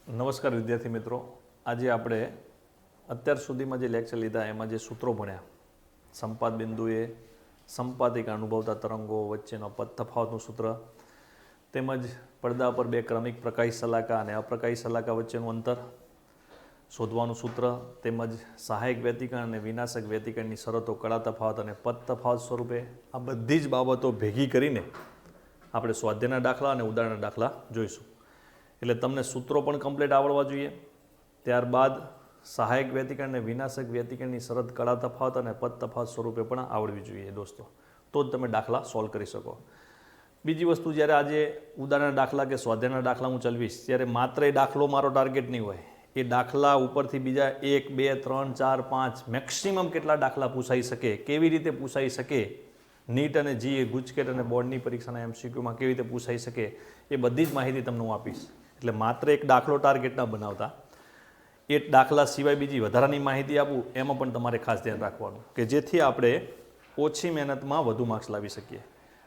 નમસ્કાર વિદ્યાર્થી મિત્રો, આજે આપણે અત્યાર સુધીમાં જે લેક્ચર લીધા એમાં જે સૂત્રો ભણ્યા, સંપાત બિંદુએ સંપાતિક અનુભવતા તરંગો વચ્ચેનો પદ તફાવતનું સૂત્ર, તેમજ પડદા પર બે ક્રમિક પ્રકાશી શલાકા અને અપ્રકાશી શલાકા વચ્ચેનું અંતર શોધવાનું સૂત્ર, તેમજ સહાયક વ્યતિકરણ અને વિનાશક વ્યતિકરણની શરતો, કળા તફાવત અને પદ તફાવત સ્વરૂપે આ બધી જ બાબતો ભેગી કરીને આપણે સ્વાધ્યાયના દાખલા અને ઉદાહરણના દાખલા જોઈશું. એટલે તમને સૂત્રો પણ કમ્પ્લીટ આવડવા જોઈએ, ત્યારબાદ સહાયક વ્યતિકરણ અને વિનાશક વ્યતિકરણની શરત, કળા તફાવત અને પદ તફાવત સ્વરૂપે પણ આવડવી જોઈએ દોસ્તો, તો જ તમે દાખલા સોલ્વ કરી શકો. બીજી વસ્તુ, જ્યારે આજે ઉદાહરણના દાખલા કે સ્વાધ્યાયના દાખલા હું ચલાવીશ ત્યારે માત્ર એ દાખલો મારો ટાર્ગેટ નહીં હોય, એ દાખલા ઉપરથી બીજા 1, 2, 3, 4, 5 મેક્સિમમ કેટલા દાખલા પૂછાઈ શકે, કેવી રીતે પૂછાઈ શકે, નીટ અને જી ગુજકેટ અને બોર્ડની પરીક્ષાના એમસીક્યુમાં કેવી રીતે પૂછાઈ શકે, એ બધી જ માહિતી તમને હું આપીશ. એટલે માત્ર એક દાખલો ટાર્ગેટ ના બનાવતા, એ દાખલા સિવાય બીજી વધારાની માહિતી આપું એમાં પણ તમારે ખાસ ધ્યાન રાખવાનું, કે જેથી આપણે ઓછી મહેનતમાં વધુ માર્ક્સ લાવી શકીએ.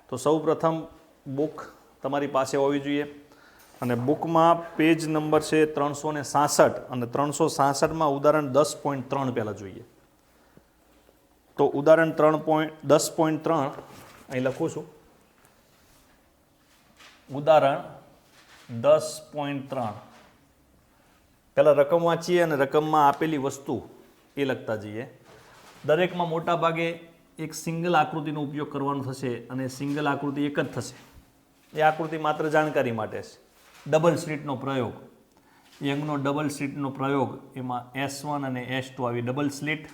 તો સૌ પ્રથમ બુક તમારી પાસે હોવી જોઈએ, અને બુકમાં પેજ નંબર છે 366 અને 366માં ઉદાહરણ 10.3 પહેલાં જોઈએ. તો ઉદાહરણ 10.3 અહીં લખું છું. ઉદાહરણ 10.3 પહેલાં રકમ વાંચીએ અને રકમમાં આપેલી વસ્તુ એ લખતા જઈએ. દરેકમાં મોટા ભાગે એક સિંગલ આકૃતિનો ઉપયોગ કરવાનો થશે, અને સિંગલ આકૃતિ એક જ થશે. એ આકૃતિ માત્ર જાણકારી માટે છે. ડબલ સ્લિટનો પ્રયોગ, યંગનો ડબલ સ્લિટનો પ્રયોગ, એમાં S1 અને S2 આવી ડબલ સ્લિટ,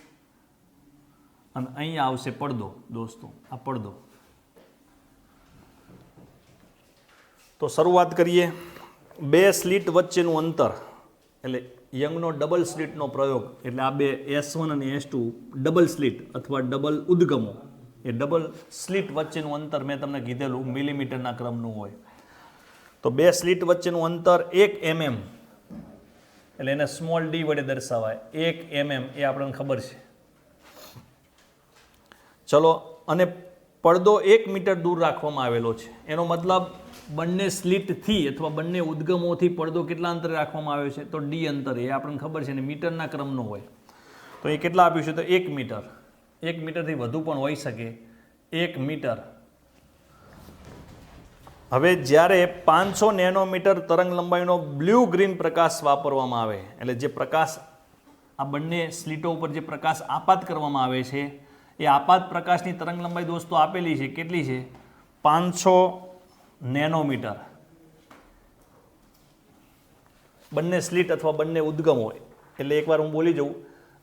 અને અહીંયા આવશે પડદો. દોસ્તો, આ પડદો. તો શરૂઆત કરીએ. બે સ્લિટ વચ્ચેનું અંતર, એટલે યંગનો ડબલ સ્લિટનો પ્રયોગ, એટલે આ બે S1 અને S2 ડબલ સ્લિટ અથવા ડબલ ઉદ્ગમો, એ ડબલ સ્લિટ વચ્ચેનું અંતર મેં તમને કીધેલું મિલીમીટરના ક્રમનું હોય. તો બે સ્લિટ વચ્ચેનું અંતર 1 mm, એટલે એને સ્મોલ d વડે દર્શાવાય. 1 mm એ આપણને ખબર છે. ચલો, અને પડદો 1 મીટર દૂર રાખવામાં આવેલો છે. એનો મતલબ બંને સ્લિટથી અથવા બંને ઉદ્ગમોથી પડદો કેટલા અંતરે રાખવામાં આવ્યો છે? તો d અંતરે. એ આપણને ખબર છે, ને મીટરના ક્રમનો હોય. તો એ કેટલા આપ્યું છે? તો 1 મીટર. 1 મીટરથી વધુ પણ હોઈ શકે. 1 મીટર. હવે જ્યારે 500 નેનોમીટર તરંગ લંબાઈનો બ્લુ ગ્રીન પ્રકાશ વાપરવામાં આવે, એટલે જે પ્રકાશ આ બંને સ્લિટો ઉપર જે પ્રકાશ આપાત કરવામાં આવે છે, એ આપાત પ્રકાશની તરંગ લંબાઈ દોસ્તો આપેલી છે. કેટલી છે? 500 નેનોમીટર. બંને સ્લિટ અથવા બંને ઉદ્ગમો, એટલે એકવાર હું બોલી જાઉં,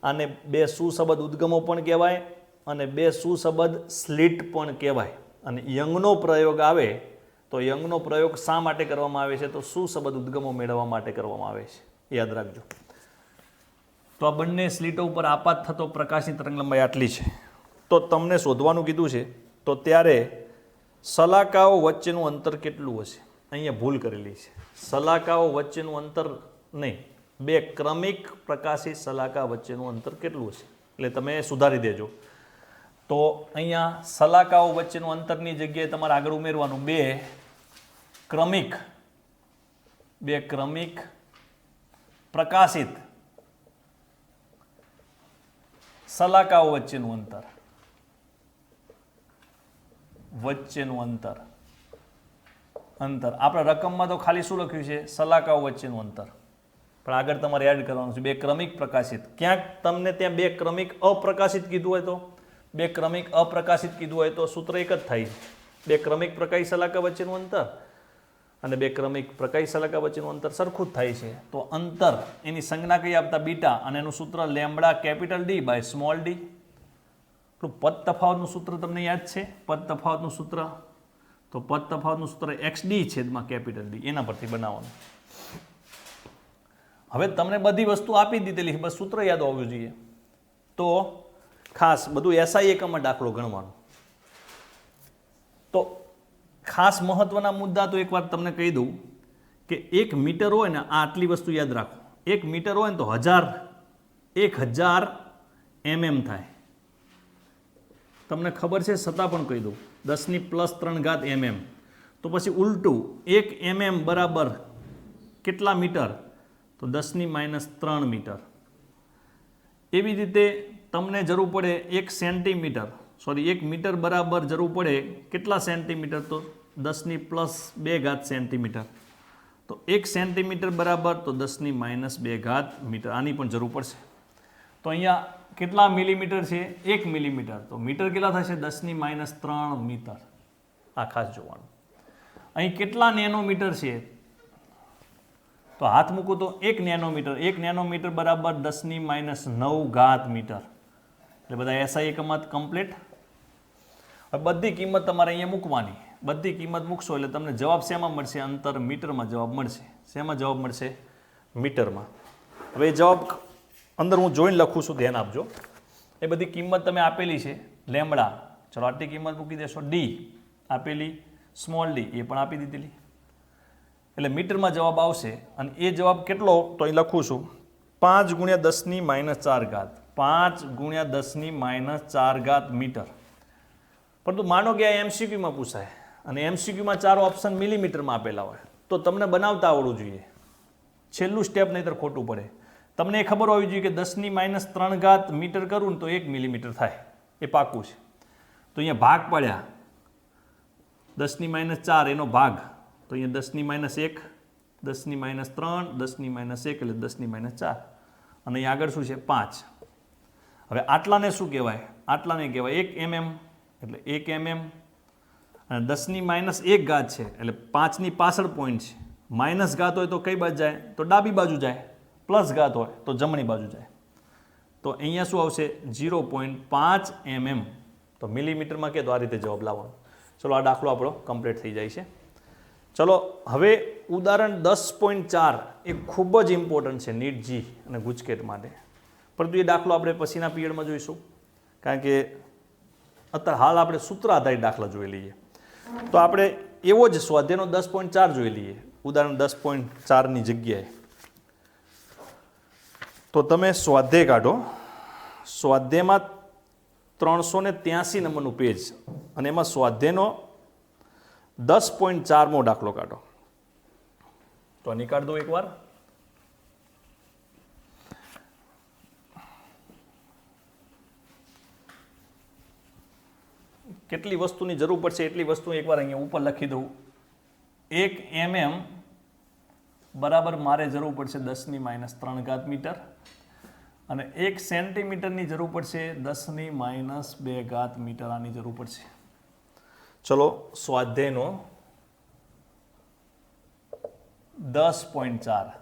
આને બે સુસબદ્ધ ઉદ્ગમો પણ કહેવાય અને બે સુસબદ્ધ સ્લિટ પણ કહેવાય. અને યંગનો પ્રયોગ આવે તો યંગનો પ્રયોગ શા માટે કરવામાં આવે છે? તો સુસબદ્ધ ઉદ્ગમો મેળવવા માટે કરવામાં આવે છે. યાદ રાખજો. તો આ બંને સ્લિટો ઉપર આપાત થતો પ્રકાશની તરંગ લંબાઈ આટલી છે. તો તમને શોધવાનું કીધું છે, તો ત્યારે શલાકાઓ વચ્ચેનું અંતર કેટલું હશે? અહીંયા ભૂલ કરેલી છે. શલાકાઓ વચ્ચેનું અંતર નહીં, બે ક્રમિક પ્રકાશી શલાકા વચ્ચેનું અંતર કેટલું હશે? એટલે તમે સુધારી દેજો. તો અહીંયા શલાકાઓ વચ્ચેનું અંતરની જગ્યાએ તમારે આગળ ઉમેરવાનું બે ક્રમિક પ્રકાશિત શલાકાઓ વચ્ચેનું અંતર. આપણે રકમમાં તો ખાલી શું લખ્યું છે? શલાકાઓ વચ્ચેનું અંતર. પણ આગળ તમારે એડ કરવાનું છે બે ક્રમિક પ્રકાશિત. ક્યાંક તમને ત્યાં બે ક્રમિક અપ્રકાશિત કીધું હોય તો, બે ક્રમિક અપ્રકાશિત કીધું હોય તો સૂત્ર એક જ થાય છે. બે ક્રમિક પ્રકાશી શલાકા વચ્ચેનું અંતર અને બે ક્રમિક પ્રકાશી શલાકા વચ્ચેનું અંતર સરખું જ થાય છે. તો અંતર એની સંજ્ઞા કઈ આપતા? બીટા, અને એનું સૂત્ર lambda capital D by small d. પદ તફાવતનું સૂત્ર તમને યાદ છે? પદ તફાવતનું સૂત્ર, તો પદ તફાવતનું સૂત્ર XD છેદમાં કેપિટલ D, એના પરથી બનાવવાનું. હવે તમને બધી વસ્તુ આપી દીધેલી, બસ સૂત્ર યાદ હોવું જોઈએ. તો ખાસ બધું SI એકમમાં દાખલો ગણવાનો. તો ખાસ મહત્વના મુદ્દા તો એકવાર તમને કહી દઉં, કે 1 મીટર હોય ને, આ આટલી વસ્તુ યાદ રાખો. 1 મીટર હોય ને તો 1000 mm થાય. તમને ખબર છે છતાં પણ કહી દઉં, 10⁻³ mm. તો પછી ઉલટું 1 mm બરાબર કેટલા મીટર? તો 10⁻³ મીટર. એવી રીતે તમને જરૂર પડે 1 સેન્ટીમીટર, સોરી 1 મીટર બરાબર જરૂર પડે કેટલા સેન્ટીમીટર? તો 10⁻²⁰ સેન્ટીમીટર. તો 1 સેન્ટીમીટર બરાબર તો 10⁻²⁰ મીટર. આની પણ જરૂર પડશે. તો અહીંયા કેટલા મિલીમીટર છે? 1 મિલીમીટર. તો મીટર કેટલા થશે? 10⁻³ મીટર. આ ખાસ જોવાનું. અહીં કેટલા નેનોમીટર છે? તો હાથ મૂકું તો 1 નેનોમીટર. 1 નેનોમીટર બરાબર 10⁻⁹ મીટર. એટલે બધા એસઆઈ એકમત કમ્પ્લીટ. હવે બધી કિંમત તમારે અહીંયા મૂકવાની. બધી કિંમત મૂકશો એટલે તમને જવાબ શેમાં મળશે? અંતર મીટરમાં જવાબ મળશે. શેમાં જવાબ મળશે? મીટરમાં. હવે એ જવાબ અંદર હું જોઈને લખું છું, ધ્યાન આપજો. એ બધી કિંમત તમે આપેલી છે. લેમડા, ચલો આટલી કિંમત મૂકી દેશો. ડી આપેલી, સ્મોલ ડી એ પણ આપી દીધેલી. એટલે મીટરમાં જવાબ આવશે. અને એ જવાબ કેટલો? તો અહીં લખું છું 5 × 10⁻⁴. 5 × 10⁻⁴ મીટર. પરંતુ માનો કે આ એમસીક્યુમાં પૂછાય અને એમસીક્યુમાં 4 ઓપ્શન મિલીમીટરમાં આપેલા હોય તો તમને બનાવતા આવડવું જોઈએ. છેલ્લું સ્ટેપ નહીંતર ખોટું પડે. તમને એ ખબર હોવી જોઈએ કે 10⁻³ મીટર કરું ને તો 1 મિલીમીટર થાય. એ પાકું છે. તો અહીંયા ભાગ પડ્યા 10⁻⁴ એનો ભાગ. તો અહીંયા 10⁻1, 10⁻3, 10⁻1 એટલે 10⁻4. અને અહીં આગળ શું છે? 5. હવે આટલાને શું કહેવાય? આટલાને કહેવાય 1 mm. એટલે 1 mm. અને 10⁻1 છે એટલે 5ની પાછળ પોઈન્ટ છે. માઇનસ ઘાત હોય તો કઈ બાજુ જાય? તો ડાબી બાજુ જાય. પ્લસ ઘાત હોય તો જમણી બાજુ જાય. તો અહીંયા શું આવશે? 0.5 mm. તો મિલીમીટરમાં કે તો આ રીતે જવાબ લાવવાનો. ચલો આ દાખલો આપણો કમ્પ્લીટ થઈ જાય છે. ચલો હવે ઉદાહરણ 10.4 એ ખૂબ જ ઇમ્પોર્ટન્ટ છે નીટ જી અને ગુજકેટ માટે. પરંતુ એ દાખલો આપણે પછીના પીરિયડમાં જોઈશું. કારણ કે અત્યારે હાલ આપણે સૂત્ર આધારિત દાખલા જોઈ લઈએ. તો આપણે એવો જ સ્વાધ્યાયનો 10.4 જોઈ લઈએ. ઉદાહરણ 10.4ની જગ્યાએ તો તમે સ્વાધ્યાય કાઢો. સ્વાધ્યાયમાં 383 નંબરનું પેજ અને એમાં સ્વાધ્યાયનો 10.4મો દાખલો કાઢો. તો નીકાળ દો એકવાર. કેટલી વસ્તુની જરૂર પડશે એટલી વસ્તુ એકવાર અહીંયા ઉપર લખી દઉં. 1 mm બરાબર મારે જરૂર પડશે 10⁻³ મીટર. અને 1 સેન્ટીમીટરની જરૂર પડશે 10⁻² મીટર. આની જરૂર પડશે. ચલો સ્વાધ્યાયનો 10.4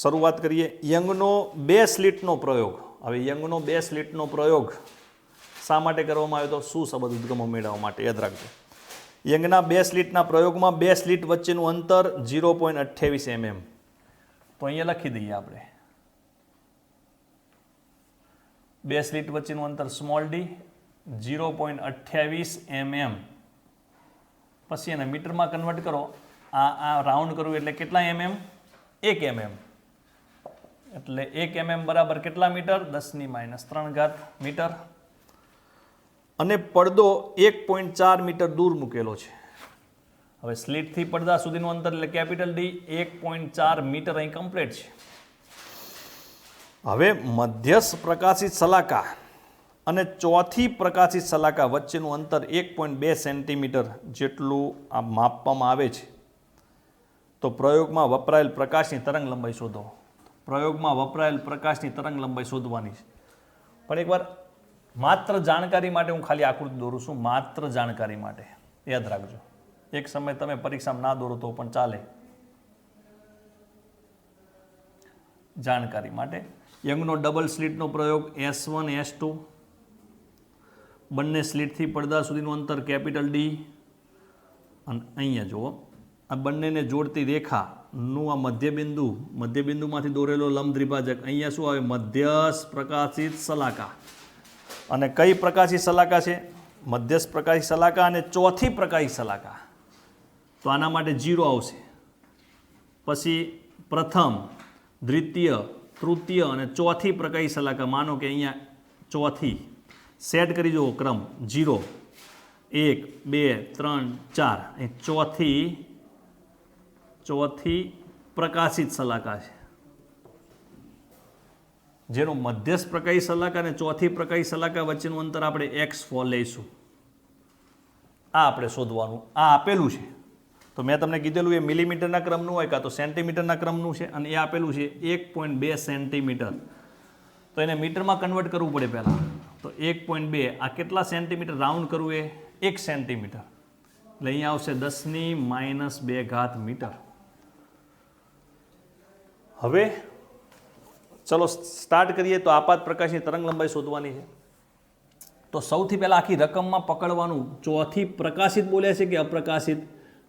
શરૂઆત કરીએ. યંગનો 2 સ્લિટનો પ્રયોગ. હવે યંગનો 2 સ્લિટનો પ્રયોગ શા માટે કરવામાં આવ્યો? તો શું સંબંધ ઉદ્ગમો મેળવવા માટે. યાદ રાખજો. યંગના 2 સ્લિટના પ્રયોગમાં 2 સ્લિટ વચ્ચેનું અંતર 0.28 mm. તો અહીંયા લખી દઈએ આપણે 2 સ્લિટ વચ્ચેનું અંતર સ્મોલ ડી 0.28 mm. પછી એને મીટરમાં કન્વર્ટ કરો. આ રાઉન્ડ કરવું એટલે કેટલા mm? 1 mm. એટલે 1 mm બરાબર કેટલા મીટર? 10⁻³ મીટર. અને પડદો 1.4 મીટર દૂર મૂકેલો છે. હવે સ્લિટથી પડદા સુધીનું અંતર એટલે કેપિટલ ડી 1.4 મીટર અહીં કમ્પ્લીટ છે. હવે મધ્યસ્થ પ્રકાશિત શલાકા અને ચોથી પ્રકાશિત શલાકા વચ્ચેનું અંતર 1.2 સેન્ટીમીટર જેટલું આ માપવામાં આવે છે. તો પ્રયોગમાં વપરાયેલ પ્રકાશની તરંગ લંબાઈ શોધો. પ્રયોગમાં વપરાયેલ પ્રકાશની તરંગ લંબાઈ શોધવાની છે. પણ એકવાર માત્ર જાણકારી માટે હું ખાલી આકૃતિ દોરું છું. માત્ર જાણકારી માટે યાદ રાખજો. એક સમય તમે પરીક્ષામાં ના દોરો તો પણ ચાલે. જાણકારી માટે યંગનો ડબલ સ્લિટનો પ્રયોગ S1 S2. બંને સ્લિટથી પડદા સુધીનું અંતર કેપિટલ ડી. અને અહીંયા જુઓ આ બંનેને જોડતી રેખાનું આ મધ્યબિંદુમાંથી દોરેલો લંબ દ્વિભાજક. અહીંયા શું આવે? મધ્યસ્થ પ્રકાશિત શલાકા. અને કઈ પ્રકાશિત શલાકા છે? મધ્યસ્થ પ્રકાશિત શલાકા અને ચોથી પ્રકાશિત શલાકા. તો આના માટે 0 આવશે. પછી પ્રથમ, દ્વિતીય, તૃતીય અને ચોથી પ્રકાશિત શલાકા. માનો કે અહીંયા ચોથી સેટ કરી જુઓ ક્રમ 0 1 2 3 4. અહીં ચોથી ચોથી પ્રકાશિત શલાકા છે, જેનું મધ્યસ્થ પ્રકાશી શલાકા અને ચોથી પ્રકાશી શલાકા વચ્ચેનું અંતર આપણે x4 લઈશું. આ આપણે શોધવાનું. આ આપેલું છે તો મેં તમને કીધેલું એ મિલીમીટરના ક્રમનું હોય કાં તો સેન્ટીમીટરના ક્રમનું છે, અને એ આપેલું છે 1.2 સેન્ટીમીટર. તો એને મીટરમાં કન્વર્ટ કરવું પડે પહેલાં. તો 1.2 આ કેટલા સેન્ટીમીટર રાઉન્ડ કરવું એ 1 સેન્ટીમીટર, એટલે અહીંયા આવશે 10⁻² મીટર. હવે ચલો સ્ટાર્ટ કરીએ. તો આપાત પ્રકાશની તરંગ લંબાઈ શોધવાની છે. તો સૌથી પહેલાં આખી રકમમાં પકડવાનું, ચોથી પ્રકાશિત બોલ્યા છે કે અપ્રકાશિત?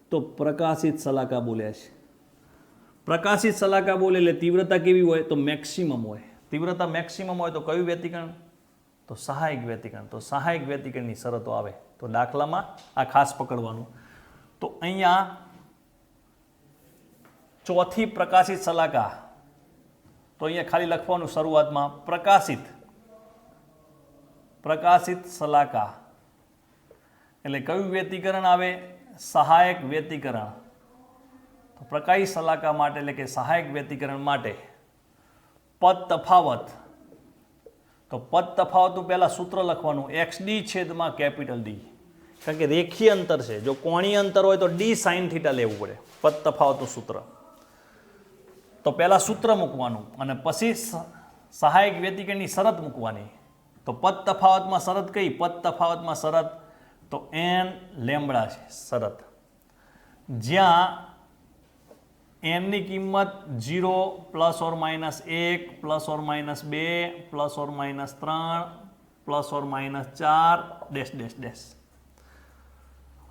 તો પ્રકાશિત શલાકા બોલ્યા છે. પ્રકાશિત શલાકા બોલે એટલે તીવ્રતા કેવી હોય? તો મેક્સિમમ હોય. તીવ્રતા મેક્સિમમ હોય તો કયું વ્યતિકરણ? તો સહાયક વ્યતિકરણ. તો સહાયક વ્યતિકરણની શરતો આવે. તો દાખલામાં આ ખાસ પકડવાનું. તો અહીંયા ચોથી પ્રકાશિત શલાકા, તો અહીંયા ખાલી લખવાનું શરૂઆતમાં પ્રકાશિત શલાકા એટલે કયું વ્યતિકરણ આવે? સહાયક વ્યતિકરણ. તો પ્રકાશી શલાકા માટે એટલે કે સહાયક વ્યતિકરણ માટે પદ તફાવત. તો પદ તફાવતનું પહેલા સૂત્ર લખવાનું XD/D, કારણ કે રેખીય અંતર છે. જો કોણીય અંતર હોય તો D sin θ લેવું પડે પદ તફાવતનું સૂત્ર. તો પહેલા સૂત્ર મૂકવાનું અને પછી સહાયક વ્યતિકરણની શરત મૂકવાની. તો પદ તફાવતમાં શરત કઈ? પદ તફાવતમાં શરત તો n લેમ્બડા છે શરત, જ્યાં n ની કિંમત 0 ±1 ±2 ±3 ±4 ..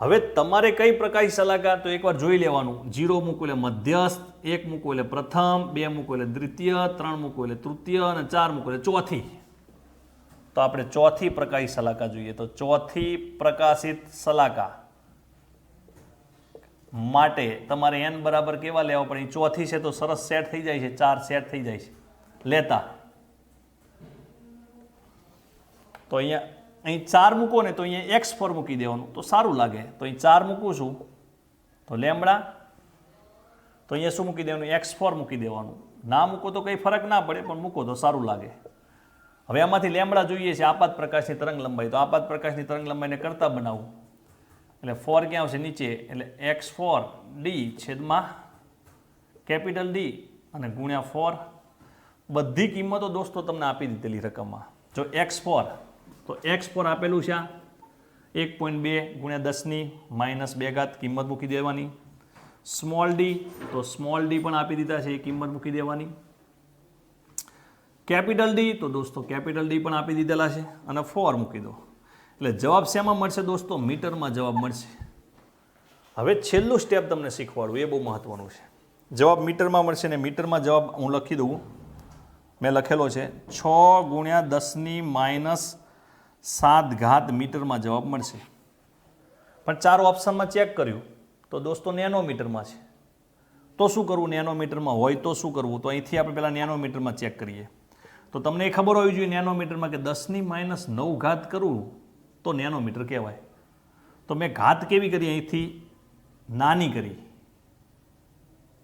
હવે તમારે કઈ પ્રકાશી શલાકા? તો એકવાર જોઈ લેવાનું. 0 મૂકો એટલે મધ્યસ્થ, 1 મૂકો એટલે પ્રથમ, 2 મૂકો એટલે દ્વિતીય, 3 મૂકો એટલે તૃતીય અને 4 મૂકો એટલે ચોથી. તો આપણે ચોથી પ્રકાશી શલાકા જોઈએ. તો ચોથી પ્રકાશિત શલાકા માટે તમારે n બરાબર કેવા લેવા પડે? ચોથી છે તો સરસ સેટ થઈ જાય છે, 4 સેટ થઈ જાય છે લેતા. તો અહીં 4 મૂકો ને તો અહીંયા x4 મૂકી દેવાનું તો સારું લાગે. તો અહીં 4 મૂકું છું તો લેમ્બડા, તો અહીંયા શું મૂકી દેવાનું? x4 મૂકી દેવાનું. ના મૂકો તો કંઈ ફરક ના પડે, પણ મૂકો તો સારું લાગે. હવે આમાંથી લેમ્બડા જોઈએ છે આપાત પ્રકાશની તરંગ લંબાઈ. તો આપાત પ્રકાશની તરંગ લંબાઈને કરતા બનાવું એટલે 4 ક્યાં આવશે? નીચે. એટલે x4D / D અને ગુણ્યા 4. બધી કિંમતો દોસ્તો તમને આપી દીધેલી રકમમાં. જો x4 તો x4 આપેલું છે 1.2 × 10⁻² કિંમત મૂકી દેવાની. સ્મોલ d તો સ્મોલ d પણ આપી દીધા છે, એ કિંમત મૂકી દેવાની. કેપિટલ D તો દોસ્તો કેપિટલ D પણ આપી દીધેલા છે અને 4 મૂકી દો. એટલે જવાબ શેમાં મળશે દોસ્તો? મીટરમાં જવાબ મળશે. હવે છેલ્લું સ્ટેપ તમને શીખવાડું, એ બહુ મહત્વનું છે. જવાબ મીટરમાં મળશે ને મીટરમાં જવાબ હું લખી દઉં. મેં લખેલો છે 6 × 10⁻⁷ મીટરમાં જવાબ મળશે. પણ 4 ઓપ્શનમાં ચેક કર્યું તો દોસ્તો નેનોમીટરમાં છે. તો શું કરવું? નેનોમીટરમાં હોય તો શું કરવું? તો અહીંથી આપણે પહેલાં નેનોમીટરમાં ચેક કરીએ. તો તમને એ ખબર હોવી જોઈએ નેનોમીટરમાં કે 10⁻⁹ કરવું તો નેનોમીટર કહેવાય. તો મેં ઘાત કેવી કરી? અહીંથી નાની કરી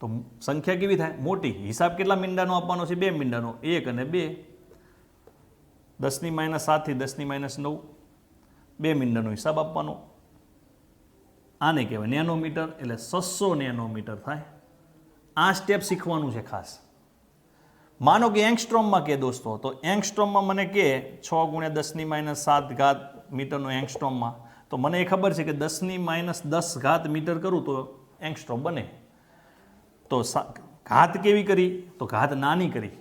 તો સંખ્યા કેવી થાય? મોટી. હિસાબ કેટલા મીંડાનો આપવાનો છે? 2 મીંડાનો, 1 અને 2. 10⁻⁷ થી 10⁻⁹ 2 મીંડાનો હિસાબ આપવાનો. આને કહેવાય નેનોમીટર. એટલે 600 નેનોમીટર થાય. આ સ્ટેપ શીખવાનું છે ખાસ. માનો કે એંગસ્ટ્રોમમાં કે દોસ્તો, તો એંગસ્ટ્રોમમાં મને કે 6 × 10⁻⁷ મીટરનો એંગસ્ટ્રોમમાં, તો મને એ ખબર છે કે 10⁻10 મીટર કરું તો એંગસ્ટ્રોમ બને. તો ઘાત કેવી કરી? તો ઘાત નાની કરી.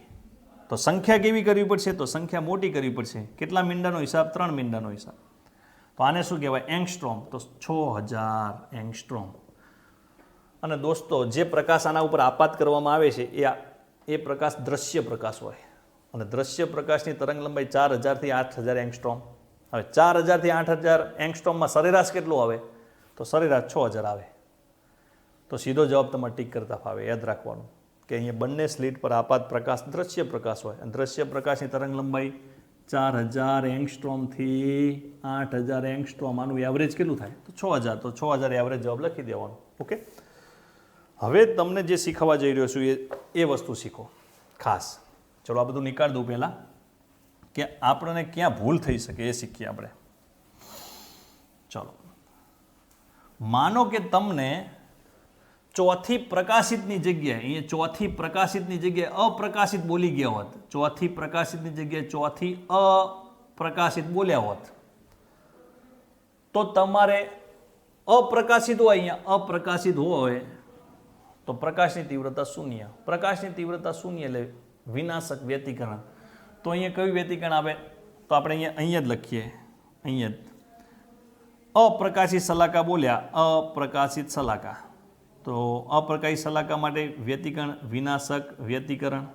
તો સંખ્યા કેવી કરવી પડશે? તો સંખ્યા મોટી કરવી પડશે. કેટલા મીંડાનો હિસાબ? 3 મીંડાનો હિસાબ. તો આને શું કહેવાય? એંગસ્ટ્રોમ. તો 6000 એંગસ્ટ્રોમ. અને દોસ્તો જે પ્રકાશ આના ઉપર આપાત કરવામાં આવે છે એ પ્રકાશ દ્રશ્ય પ્રકાશ હોય. અને દ્રશ્ય પ્રકાશની તરંગ લંબાઈ 4000 થી 8000 એંગસ્ટ્રોમ. હવે 4000 થી 8000 એંગસ્ટ્રોમમાં સરેરાશ કેટલું આવે? તો સરેરાશ 6000 આવે. તો સીધો જવાબ તમારે ટીક કરતા ફાવે. યાદ રાખવાનું કે અહીંયા બંને સ્લીટ પર આપાત પ્રકાશ દ્રશ્ય પ્રકાશ હોય. અને દ્રશ્ય પ્રકાશની તરંગ લંબાઈ 4000 એંગસ્ટ્રોમથી 8000 એંગસ્ટ્રોમ. આનું એવરેજ કેટલું થાય? તો 6000. તો 6000 એવરેજ જવાબ લખી દેવાનો. ઓકે. હવે તમને જે શીખવા જઈ રહ્યો છું એ વસ્તુ શીખો ખાસ. ચલો આ બધું નીકાળ દઉં પહેલાં કે આપણને ક્યાં ભૂલ થઈ શકે એ શીખીએ આપણે. ચલો માનો કે તમને ચોથી પ્રકાશિતની જગ્યાએ અહીંયા ચોથી પ્રકાશિતની જગ્યાએ અપ્રકાશિત બોલી ગયા હોત, ચોથી પ્રકાશિતની જગ્યાએ ચોથી અપ્રકાશિત બોલ્યા હોત, તો તમારે અપ્રકાશિત હોય, અહીંયા અપ્રકાશિત હોય તો પ્રકાશની તીવ્રતા શૂન્ય. પ્રકાશની તીવ્રતા શૂન્ય એટલે વિનાશક વ્યતિકરણ. તો અહીંયા કયું વ્યતિકરણ આવે? તો આપણે અહીંયા જ લખીએ, અહીંયા જ અપ્રકાશિત શલાકા બોલ્યા, અપ્રકાશિત શલાકા. તો અપ્રકાશિત શલાકા માટે વ્યતિકરણ વિનાશક વ્યતિકરણ.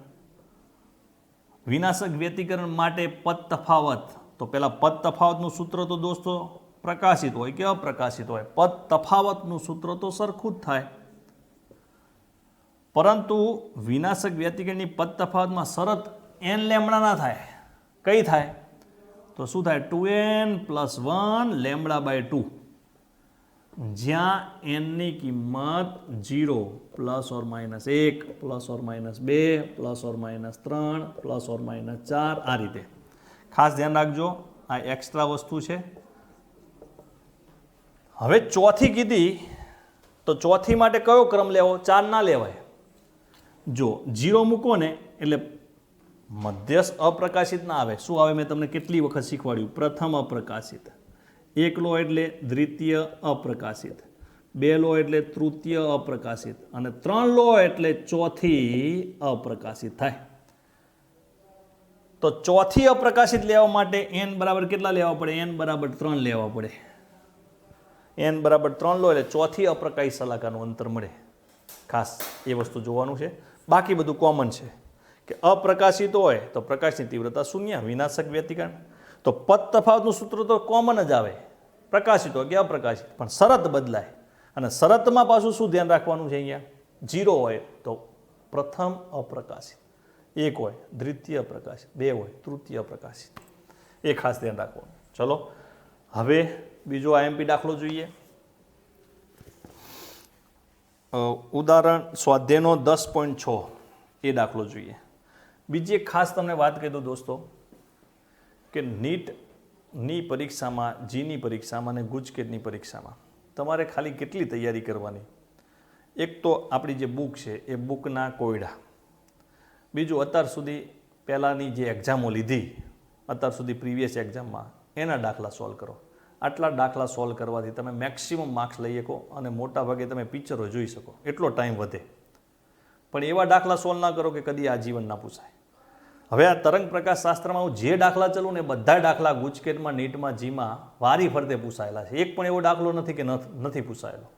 વિનાશક વ્યતિકરણ માટે પદ તફાવત. તો પેલા પદ તફાવતનું સૂત્ર તો દોસ્તો પ્રકાશિત હોય કે અપ્રકાશિત હોય, પદ તફાવતનું સૂત્ર તો સરખું જ થાય. પરંતુ વિનાશક વ્યતિકરણની પદ તફાવતમાં શરત n લેમડા ના થાય. કઈ થાય? તો શું થાય? 2n + 1 લેમડા બાય 2, જ્યાં n ની કિંમત 0 ±1 ±2 ±3 ±4 આ રીતે. ખાસ ધ્યાન રાખજો, આ એક્સ્ટ્રા વસ્તુ છે. હવે ચોથી કીધી તો ચોથી માટે કયો ક્રમ લેવો? 4 ના લેવાય. જો 0 મૂકો ને એટલે મધ્યસ્થ અપ્રકાશિત ના આવે. શું આવે? મેં તમને કેટલી વખત શીખવાડ્યું? પ્રથમ અપ્રકાશિત, 1 લો એટલે દ્વિતીય અપ્રકાશિત, 2 લો એટલે તૃતીય અપ્રકાશિત, અને 3 લો એટલે ચોથી અપ્રકાશિત થાય. તો ચોથી અપ્રકાશિત લેવા માટે n બરાબર કેટલા લેવા પડે? n બરાબર 3 લેવા પડે. n બરાબર 3 લો એટલે ચોથી અપ્રકાશિત શલાકાનું અંતર મળે. ખાસ એ વસ્તુ જોવાનું છે. બાકી બધું કોમન છે કે અપ્રકાશિત હોય તો પ્રકાશની તીવ્રતા શૂન્ય, વિનાશક વ્યતિકરણ. તો પદ તફાવતનું સૂત્ર તો કોમન જ આવે, પ્રકાશિત હોય કે અપ્રકાશિત, પણ શરત બદલાય. અને શરતમાં પાછું શું ધ્યાન રાખવાનું છે? અહીંયા 0 હોય તો પ્રથમ અપ્રકાશિત, 1 હોય દ્વિતીય અપ્રકાશિત, 2 હોય તૃતીય અપ્રકાશિત. એ ખાસ ધ્યાન રાખવાનું. ચલો હવે બીજો આઈએમપી દાખલો જોઈએ. ઉદાહરણ સ્વાધ્યાયનો 10.6 એ દાખલો જોઈએ. બીજી એક ખાસ તમને વાત કહી દઉં દોસ્તો કે નીટની પરીક્ષામાં, જીની પરીક્ષામાં અને ગુજકેટની પરીક્ષામાં તમારે ખાલી કેટલી તૈયારી કરવાની? એક તો આપણી જે બુક છે એ બુકના કોયડા, બીજું અત્યાર સુધી પહેલાંની જે એક્ઝામો લીધી, અત્યાર સુધી પ્રીવિયસ એક્ઝામમાં એના દાખલા સોલ્વ કરો. આટલા દાખલા સોલ્વ કરવાથી તમે મેક્સિમમ માર્ક્સ લઈ શકો અને મોટાભાગે તમે પિક્ચરો જોઈ શકો, એટલો ટાઈમ વધે. પણ એવા દાખલા સોલ્વ ના કરો કે કદી આજીવન ના પૂછાય. હવે આ તરંગ પ્રકાશ શાસ્ત્રમાં હું જે દાખલા ચલું ને બધા દાખલા ગુજકેટમાં, નીટમાં, જીમાં વારી ફરતે પૂછાયેલા છે. એક પણ એવો દાખલો નથી કે નથી પૂછાયેલો.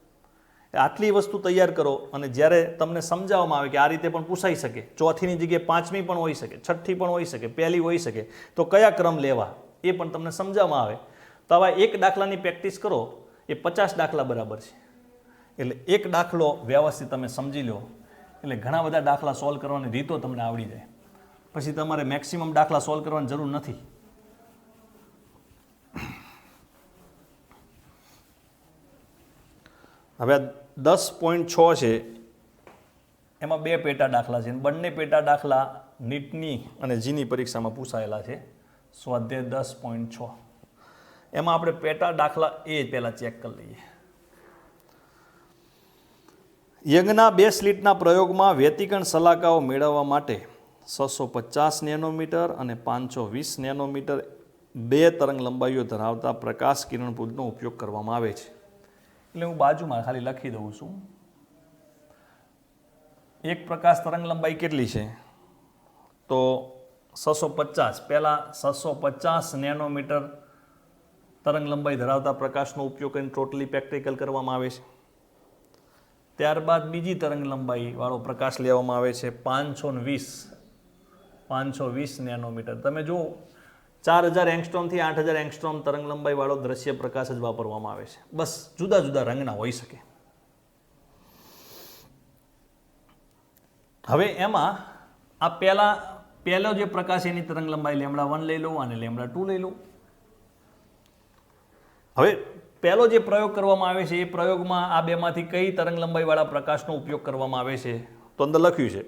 આટલી વસ્તુ તૈયાર કરો અને જ્યારે તમને સમજાવવામાં આવે કે આ રીતે પણ પૂછાઈ શકે, ચોથીની જગ્યાએ પાંચમી પણ હોઈ શકે, છઠ્ઠી પણ હોઈ શકે, પહેલી હોઈ શકે, તો કયા ક્રમ લેવા એ પણ તમને સમજાવવામાં આવે. તો આવા એક દાખલાની પ્રેક્ટિસ કરો એ 50 દાખલા બરાબર છે. એટલે એક દાખલો વ્યવસ્થિત તમે સમજી લો એટલે ઘણા બધા દાખલા સોલ્વ કરવાની રીતો તમને આવડી જાય. પછી તમારે મેક્સિમમ દાખલા સોલ્વ કરવાની જરૂર નથી. હવે 10.6 છે એમાં 2 પેટા દાખલા છે. બંને પેટા દાખલા નીટની અને જીની પરીક્ષામાં પૂછાયેલા છે. સ્વાધ્યાય 10.6 એમાં આપણે પેટા દાખલા એ પહેલા ચેક કરી લઈએ. યંગના 2 સ્લિટના પ્રયોગમાં વ્યતિકરણ શલાકાઓ મેળવવા માટે 650 નેનોમીટર અને 520 નેનોમીટર 2 તરંગ લંબાઈઓ ધરાવતા પ્રકાશ કિરણ પુંજનો ઉપયોગ કરવામાં આવે છે. એટલે હું બાજુમાં ખાલી લખી દઉં છું. એક પ્રકાશ તરંગ લંબાઈ કેટલી છે? તો 650. પહેલા 650 નેનોમીટર તરંગ લંબાઈ ધરાવતા પ્રકાશનો ઉપયોગ કરીને ટોટલી પ્રેક્ટિકલ કરવામાં આવે છે. ત્યારબાદ બીજી તરંગ લંબાઈ વાળો પ્રકાશ લેવામાં આવે છે 520 નેનોમીટર. તમે જુઓ 4000 એંગસ્ટ્રોમથી 8000 એંગસ્ટ્રોમ તરંગ લંબાઈ વાળો દ્રશ્ય પ્રકાશ જ વાપરવામાં આવે છે. બસ જુદા જુદા રંગના હોઈ શકે. હવે એમાં આ પહેલો જે પ્રકાશ એની તરંગ લંબાઈ λ1 લઈ લો અને λ2 લઈ લો. હવે પહેલો જે પ્રયોગ કરવામાં આવે છે એ પ્રયોગમાં આ બેમાંથી કઈ તરંગ લંબાઈવાળા પ્રકાશનો ઉપયોગ કરવામાં આવે છે? તો અંદર લખ્યું છે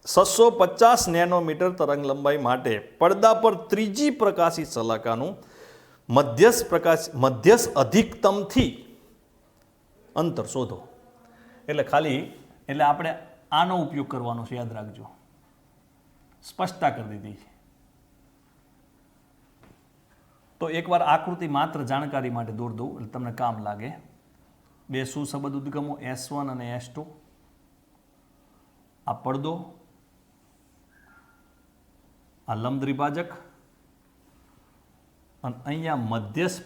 650 નેનોમીટર તરંગ લંબાઈ માટે પડદા પર ત્રીજી પ્રકાશી શલાકાનું મધ્યસ્થ અધિકતમથી અંતર શોધો. એટલે આપણે આનો ઉપયોગ કરવાનો છે, યાદ રાખજો. સ્પષ્ટતા કરી દીધી છે. તો એકવાર આકૃતિ માત્ર જાણકારી માટે દોર દઉં એટલે તમને કામ લાગે. બે સુસંબદ્ધ ઉદ્ગમો S1 અને S2, આ પડદો, આ લંબ દ્વિભાજક, અને અહીંયા મધ્યસ્થ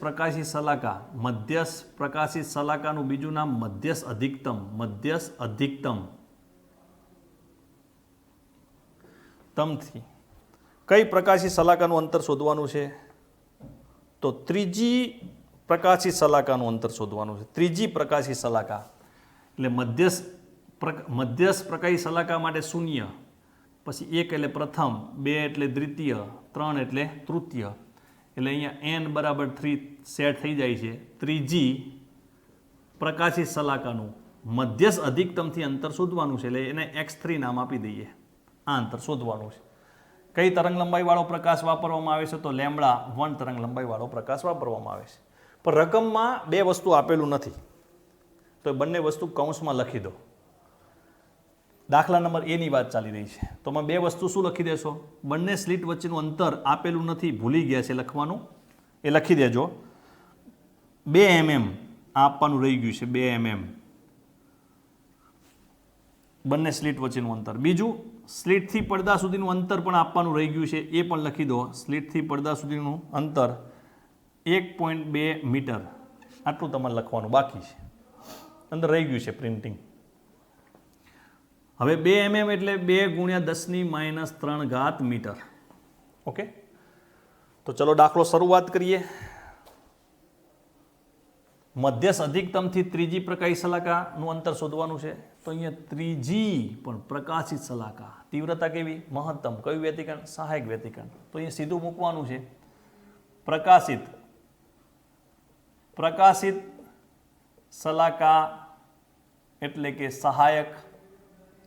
પ્રકાશી શલાકાનું બીજું નામ મધ્યસ્થ અધિકતમ. તમથી કઈ પ્રકાશી શલાકાનું અંતર શોધવાનું છે? તો ત્રીજી પ્રકાશી શલાકાનું અંતર શોધવાનું છે. ત્રીજી પ્રકાશી શલાકા એટલે મધ્યસ્થ પ્રકાશી શલાકા માટે 0, પછી 1 એટલે પ્રથમ, 2 એટલે દ્વિતીય, 3 એટલે તૃતીય. એટલે અહીંયા n બરાબર 3 સેટ થઈ જાય છે. ત્રીજી પ્રકાશી શલાકાનું મધ્યસ્થ અધિકતમથી અંતર શોધવાનું છે, એટલે એને x3 નામ આપી દઈએ. આ અંતર શોધવાનું છે. કઈ તરંગ લંબાઈવાળો પ્રકાશ વાપરવામાં આવે છે? તો λ1 તરંગ લંબાઈવાળો પ્રકાશ વાપરવામાં આવે છે. પણ રકમમાં બે વસ્તુ આપેલું નથી, તો એ બંને વસ્તુ કૌંસમાં લખી દો. દાખલા નંબર A ની વાત ચાલી રહી છે, તો બે વસ્તુ શું લખી દેશો? બંને સ્લિટ વચ્ચેનું અંતર આપેલું નથી, ભૂલી ગયા છે લખવાનું, એ લખી દેજો. 2 mm આપવાનું રહી ગયું છે, 2 mm બંને સ્લિટ વચ્ચેનું અંતર. બીજું, સ્લિટથી પડદા સુધીનું અંતર પણ આપવાનું રહી ગયું છે, એ પણ લખી દો. સ્લિટથી પડદા સુધીનું અંતર 1.2 મીટર. આટલું તમારે લખવાનું બાકી છે, અંદર રહી ગયું છે પ્રિન્ટિંગ. હવે 2 mm એટલે 2 × 10⁻³ મીટર. ઓકે, તો ચલો દાખલો શરૂઆત કરીએ. મધ્યસ્થ અધિકતમથી ત્રીજી પ્રકાશી શલાકાનું અંતર શોધવાનું છે. તો અહીંયા ત્રીજી પણ પ્રકાશિત શલાકા, તીવ્રતા કેવી? મહત્તમ. કયું વ્યતિકરણ? સહાયક વ્યતિકરણ. તો અહીંયા સીધું મૂકવાનું છે. પ્રકાશિત શલાકા એટલે કે સહાયક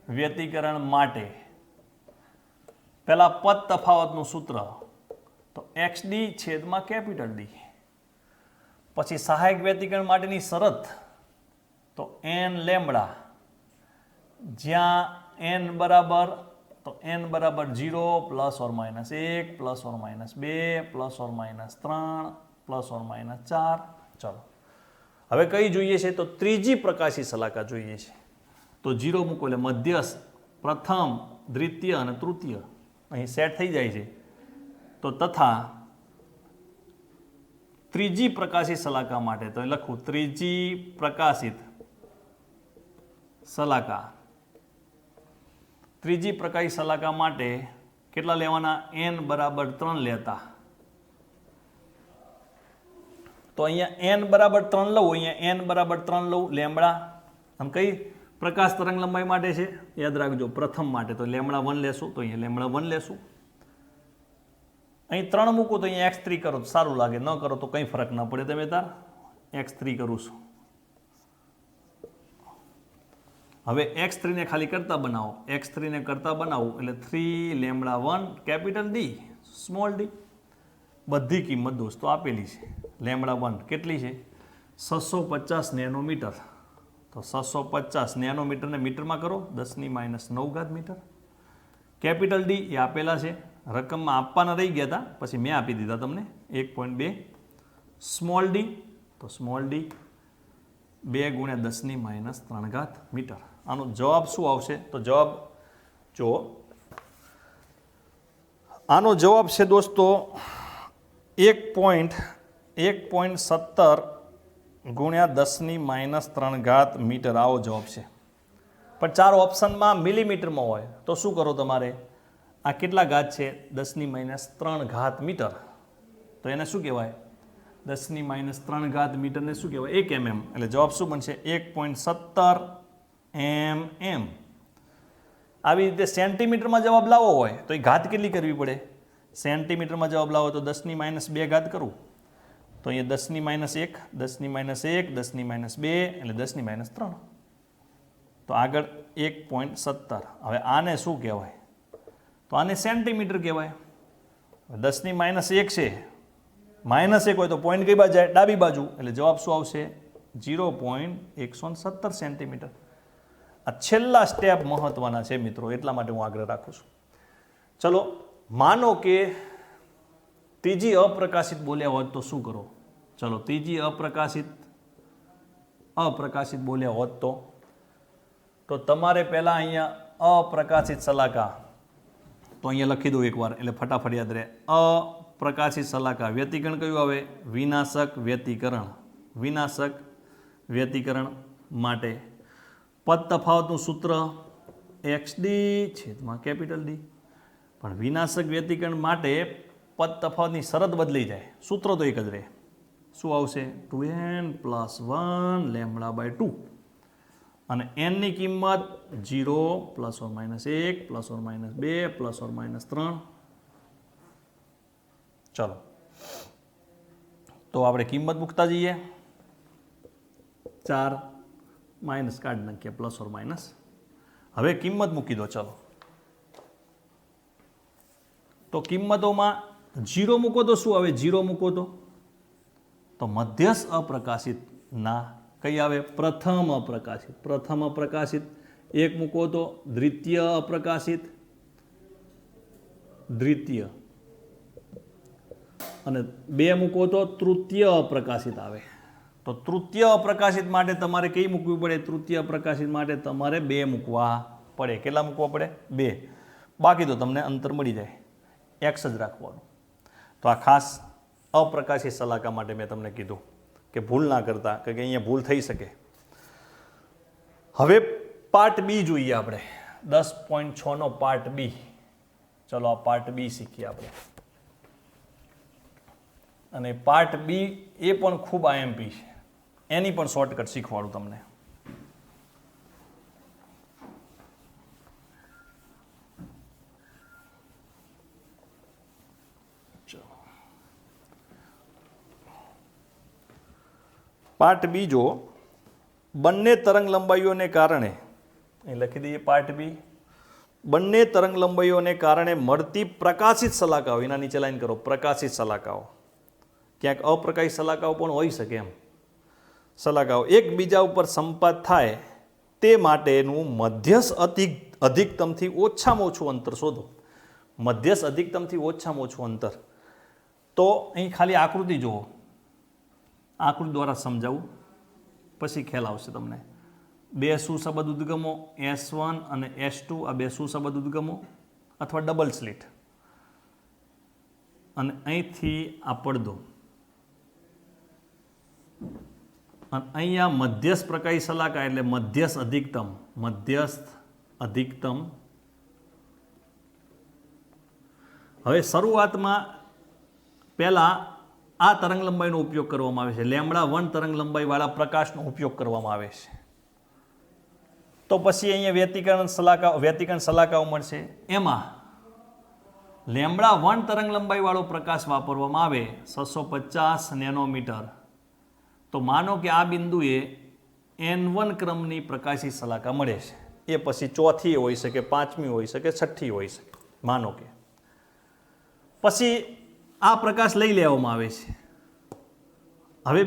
વ્યતિકરણ માટે પહેલા પદ તફાવતનું સૂત્ર તો XD છેદમાં કેપિટલ D. પછી સહાયક વ્યતિકરણ માટેની શરત તો n લેમ્બડા, જ્યાં n બરાબર 0 ± 1 ± 2 ± 3 ± 4. ચલો હવે કઈ જોઈએ છે? તો ત્રીજી પ્રકાશી શલાકા જોઈએ છે. તો 0 મૂકો એટલે મધ્યસ્થ, પ્રથમ, દ્વિતીય અને તૃતીય અહીં સેટ થઈ જાય છે. તો તથા ત્રીજી પ્રકાશી શલાકા માટે તો લખું ત્રીજી પ્રકાશિત શલાકા. ત્રીજી પ્રકાશી શલાકા માટે કેટલા લેવાના? n બરાબર 3 લેતા. તો અહીંયા n બરાબર 3 લઉં, અહીંયા n બરાબર 3 લઉં લેમ્બડા. આમ કઈ પ્રકાશ તરંગ લંબાઈ માટે છે? યાદ રાખજો, પ્રથમ માટે તો λ1 લેશું, તો અહીંયા λ1 લેશું. અહીં 3 મૂકું તો અહીંયા x3 કરો તો સારું લાગે, ન કરો તો કંઈ ફરક ન પડે. તમે તાર x3 કરું છું. હવે x3 ને ખાલી કરતા બનાવો. x3 ને કરતા બનાવું એટલે 3λ1 કેપિટલ D સ્મોલ d. બધી કિંમત દોસ્તો આપેલી છે. λ1 કેટલી છે? 650 નેનોમીટર. તો 650 નેનોમીટરને મીટરમાં કરો, 10⁻⁹ મીટર. કેપિટલ D એ આપેલા છે, રકમમાં આપવાના રહી ગયા હતા, પછી મેં આપી દીધા તમને 1.2. સ્મોલ d તો સ્મોલ d 2 × 10⁻³ મીટર. આનો જવાબ શું આવશે? તો જવાબ જો આનો જવાબ છે દોસ્તો 1.17 × 10⁻³ મીટર. આવો જવાબ છે. પણ 4 ઓપ્શનમાં મિલીમીટરમાં હોય તો શું કરો તમારે? આ કેટલા ઘાત છે? 10⁻³ મીટર. તો એને શું કહેવાય? 10⁻³ મીટરને શું કહેવાય? 1 mm. એટલે જવાબ શું બનશે? 1.17 mm. આવી રીતે સેન્ટીમીટરમાં જવાબ લાવવો હોય તો એ ઘાત કેટલી કરવી પડે? સેન્ટીમીટરમાં જવાબ લાવો તો 10⁻² કરું, તો અહીંયા 10⁻1 10⁻1 10⁻2 એટલે 10⁻3. તો આગળ 1.17. હવે આને શું કહેવાય? તો આને સેન્ટીમીટર કહેવાય. 10⁻1 છે, -1 હોય તો પોઈન્ટ કઈ બાજુ જાય? ડાબી બાજુ. એટલે જવાબ શું આવશે? 0.117 સેન્ટીમીટર. આ છેલ્લા સ્ટેપ મહત્વના છે મિત્રો, એટલા માટે હું આગ્રહ રાખું છું. ચલો, માનો કે ત્રીજી અપ્રકાશિત બોલ્યા હોત તો શું કરો? ચલો, ત્રીજી અપ્રકાશિત બોલ્યા હોત તો તમારે પહેલા અહીંયા અપ્રકાશિત શલાકા, તો અહીંયા લખી દઉં એકવાર એટલે ફટાફટ યાદ રહે. અપ્રકાશિત શલાકા વ્યતિકરણ કયું આવે? વિનાશક વ્યતિકરણ. વિનાશક વ્યતિકરણ માટે પદ તફાવતનું સૂત્ર XD છેદમાં કેપિટલ D. પણ વિનાશક વ્યતિકરણ માટે પદ તફાવતની શરત બદલી જાય, સૂત્ર તો એક જ રહે. શું આવશે? 2n + 1 λ/2. અને n ની કિંમત 0 ± 1 ± 2 ± 3. ચલો, તો આપણે કિંમત મૂકતા જઈએ. 4 માઇનસ કાઢી નાખીએ, ±. હવે કિંમત મૂકી દો. ચલો, તો કિંમતોમાં 0 મૂકો તો શું આવે? 0 મૂકો તો મધ્યસ્થ અપ્રકાશિત ના કઈ આવે? પ્રથમ અપ્રકાશિત. પ્રથમ અપ્રકાશિત. 1 મૂકો તો દ્વિતીય અપ્રકાશિત, દ્વિતીય. અને 2 મૂકો તો તૃતીય અપ્રકાશિત આવે. તો તૃતીય અપ્રકાશિત માટે તમારે કઈ મૂકવી પડે? તૃતીય અપ્રકાશિત માટે તમારે 2 મૂકવા પડે. કેટલા મૂકવા પડે? 2. બાકી તો તમને અંતર મળી જાય, x જ રાખવાનું. તો આ ખાસ અપ્રકાશિત શલાકા માટે મેં તમને કીધું કે ભૂલ ના કરતા, કે અહીંયા ભૂલ થઈ શકે. હવે પાર્ટ બી જોઈએ આપણે. 10.6 નો પાર્ટ બી. ચલો, આ પાર્ટ બી શીખીએ આપણે. અને પાર્ટ બી એ પણ ખૂબ IMP છે, એની પણ શોર્ટકટ શીખવાડું તમને. પાર્ટ બી જો બંને તરંગ લંબાઈઓને કારણે, એ લખી દઈએ પાર્ટ બી, બંને તરંગ લંબાઈઓને કારણે મળતી પ્રકાશિત શલાકાઓ, એના નીચે લાઈન કરો, પ્રકાશિત શલાકાઓ. ક્યાંક અપ્રકાશિત શલાકાઓ પણ હોઈ શકે એમ. શલાકાઓ એકબીજા ઉપર સંપાત થાય તે માટેનું મધ્યસ્થ અધિકતમથી ઓછામાં ઓછું અંતર શોધો. મધ્યસ્થ અધિકતમથી ઓછામાં ઓછું અંતર. તો અહીં ખાલી આકૃતિ જુઓ, આકૃતિ દ્વારા સમજાવું, પછી ખ્યાલ આવશે તમને. 2 સુસંબદ્ધ ઉદ્ગમો S1 અને S2, આ 2 સુસંબદ્ધ ઉદ્ગમો અથવા ડબલ સ્લિટ. અને અહીંથી આ પડદો, અને અહીંયા મધ્યસ્થ પ્રકાશિત શલાકા એટલે મધ્યસ્થ અધિકતમ. મધ્યસ્થ અધિકતમ. હવે શરૂઆતમાં પહેલા આ તરંગ લંબાઈનો ઉપયોગ કરવામાં આવે છે. λ1 તરંગ લંબાઈવાળા પ્રકાશનો ઉપયોગ કરવામાં આવે છે. તો પછી અહીંયા વ્યતિકરણ શલાકાઓ મળશે. એમાં λ1 તરંગ લંબાઈવાળો પ્રકાશ વાપરવામાં આવે 650 નેનોમીટર. તો માનો કે આ બિંદુએ N1 ક્રમની પ્રકાશિત શલાકા મળે છે. એ પછી ચોથી હોઈ શકે, પાંચમી હોઈ શકે, છઠ્ઠી હોઈ શકે. માનો કે પછી આ પ્રકાશ લઈ લેવામાં આવે છે. હવે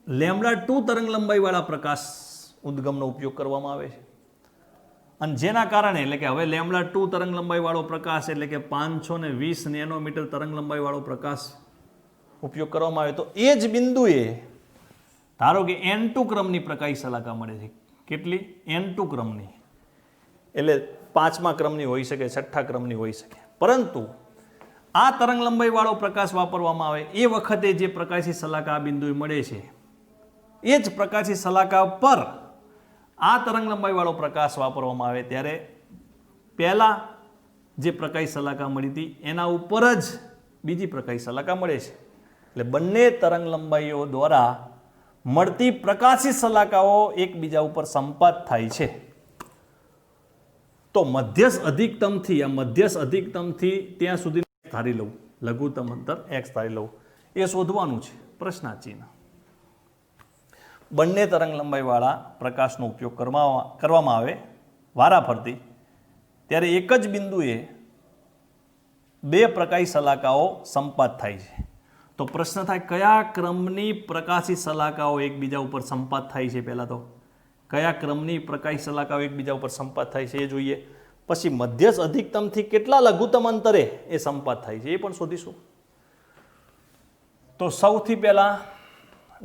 λ2 તરંગ લંબાઈવાળા પ્રકાશ ઉદ્ગમનો ઉપયોગ કરવામાં આવે છે. અને જેના કારણે, એટલે કે હવે λ2 તરંગ લંબાઈવાળો પ્રકાશ એટલે કે 520 નેનોમીટર તરંગ લંબાઈવાળો પ્રકાશ ઉપયોગ કરવામાં આવે, તો એ જ બિંદુએ ધારો કે N2 ક્રમની પ્રકાશિત શલાકા મળે છે. કેટલી? N2 ક્રમની. એટલે 5મા ક્રમની હોઈ શકે, 6ઠ્ઠા ક્રમની હોઈ શકે. પરંતુ આ તરંગ લંબાઈવાળો પ્રકાશ વાપરવામાં આવે એ વખતે જે પ્રકાશિત શલાકા આ બિંદુએ મળે છે, એ જ પ્રકાશિત શલાકા પર આ તરંગ લંબાઈવાળો પ્રકાશ વાપરવામાં આવે ત્યારે પહેલા જે પ્રકાશિત શલાકા મળી હતી એના ઉપર જ બીજી પ્રકાશિત શલાકા મળે છે. એટલે બંને તરંગ લંબાઈઓ દ્વારા મળતી પ્રકાશિત શલાકાઓ એકબીજા ઉપર સંપાત થાય છે. તો મધ્યસ્થ અધિકતમથી, આ મધ્યસ્થ અધિકતમથી ત્યાં સુધી ધારી લઉં, લઘુત્તમ અંતર x ધારી લઉં, એ શોધવાનું છે. પ્રશ્નાચિહ્ન. બંને તરંગ લંબાઈવાળા પ્રકાશનો ઉપયોગ કરવામાં આવે વારાફરતી, ત્યારે એક જ બિંદુએ બે પ્રકાશી શલાકાઓ સંપાત થાય છે. તો પ્રશ્ન થાય કયા ક્રમની પ્રકાશી શલાકાઓ એકબીજા ઉપર સંપાત થાય છે. પહેલાં તો કયા ક્રમની પ્રકાશી શલાકાઓ એકબીજા ઉપર સંપાત થાય છે એ જોઈએ. પછી મધ્યસ્થ અધિકતમથી કેટલા લઘુત્તમ અંતરે એ સંપાત થાય છે એ પણ શોધીશું. તો સૌથી પહેલાં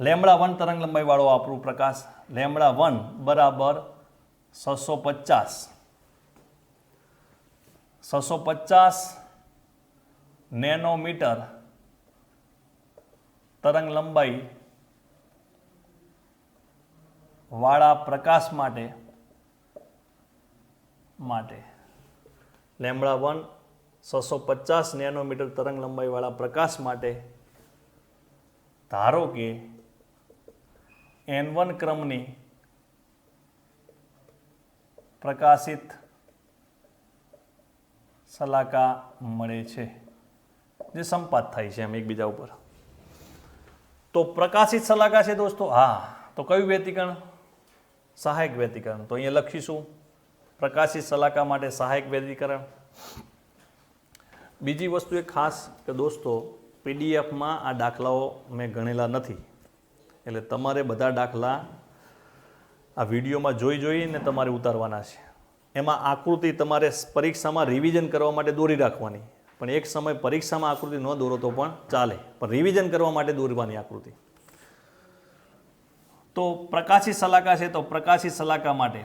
λ1 તરંગ લંબાઈવાળો આપણું પ્રકાશ, λ1 બરાબર 650 નેનોમીટર તરંગ લંબાઈ વાળા પ્રકાશ માટે λ1 650 નેનોમીટર તરંગ લંબાઈ વાળા પ્રકાશ માટે ધારો કે N1 ક્રમની પ્રકાશિત શલાકા મળે છે જે સંપાત થાય છે એમ એકબીજા ઉપર. તો પ્રકાશિત શલાકા છે દોસ્તો. હા, તો કયું વ્યતિકરણ? સહાયક વ્યતિકરણ. તો અહીંયા લખીશું પ્રકાશિત શલાકા માટે સહાયક વ્યતિકરણ. બીજી વસ્તુ એ ખાસ કે દોસ્તો, પીડીએફમાં આ દાખલાઓ મેં ગણેલા નથી, એટલે તમારે બધા દાખલા આ વિડીયોમાં જોઈને તમારે ઉતારવાના છે. એમાં આકૃતિ તમારે પરીક્ષામાં રિવિઝન કરવા માટે દોરી રાખવાની, પણ એક સમય પરીક્ષામાં આકૃતિ ન દોરો તો પણ ચાલે, પણ રિવિઝન કરવા માટે દોરવાની આકૃતિ. તો પ્રકાશી શલાકા છે, તો પ્રકાશી શલાકા માટે